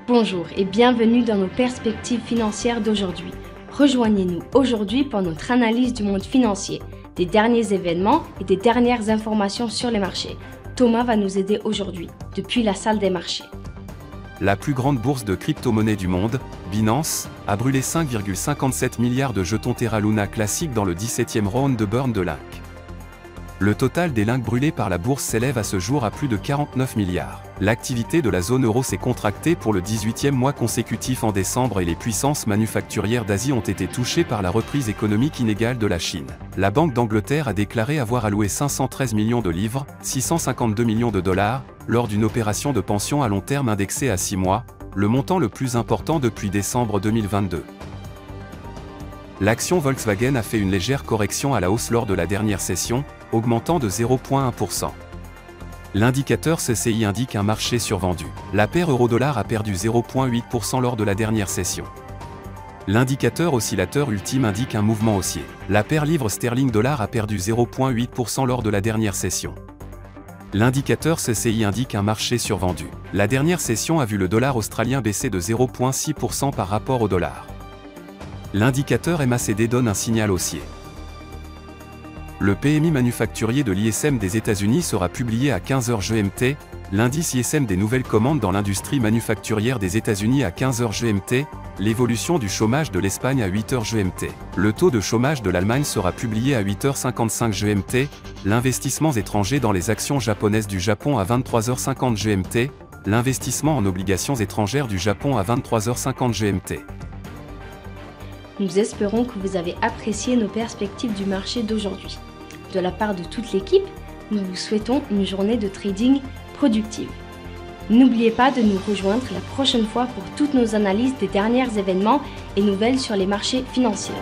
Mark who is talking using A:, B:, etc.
A: Bonjour et bienvenue dans nos perspectives financières d'aujourd'hui. Rejoignez-nous aujourd'hui pour notre analyse du monde financier, des derniers événements et des dernières informations sur les marchés. Thomas va nous aider aujourd'hui, depuis la salle des marchés.
B: La plus grande bourse de crypto-monnaies du monde, Binance, a brûlé 5,57 milliards de jetons Terra Luna classiques dans le 17e round de burn de Link. Le total des links brûlés par la bourse s'élève à ce jour à plus de 49 milliards. L'activité de la zone euro s'est contractée pour le 18e mois consécutif en décembre et les puissances manufacturières d'Asie ont été touchées par la reprise économique inégale de la Chine. La Banque d'Angleterre a déclaré avoir alloué 513 millions de livres, 652 millions de dollars, lors d'une opération de pension à long terme indexée à 6 mois, le montant le plus important depuis décembre 2022. L'action Volkswagen a fait une légère correction à la hausse lors de la dernière session, augmentant de 0,1%. L'indicateur CCI indique un marché survendu. La paire euro-dollar a perdu 0,8% lors de la dernière session. L'indicateur oscillateur ultime indique un mouvement haussier. La paire livre sterling-dollar a perdu 0,8% lors de la dernière session. L'indicateur CCI indique un marché survendu. La dernière session a vu le dollar australien baisser de 0,6% par rapport au dollar. L'indicateur MACD donne un signal haussier. Le PMI manufacturier de l'ISM des États-Unis sera publié à 15h GMT, l'indice ISM des nouvelles commandes dans l'industrie manufacturière des États-Unis à 15h GMT, l'évolution du chômage de l'Espagne à 8h GMT. Le taux de chômage de l'Allemagne sera publié à 8h55 GMT, l'investissement étranger dans les actions japonaises du Japon à 23h50 GMT, l'investissement en obligations étrangères du Japon à 23h50 GMT.
A: Nous espérons que vous avez apprécié nos perspectives du marché d'aujourd'hui. De la part de toute l'équipe, nous vous souhaitons une journée de trading productive. N'oubliez pas de nous rejoindre la prochaine fois pour toutes nos analyses des derniers événements et nouvelles sur les marchés financiers.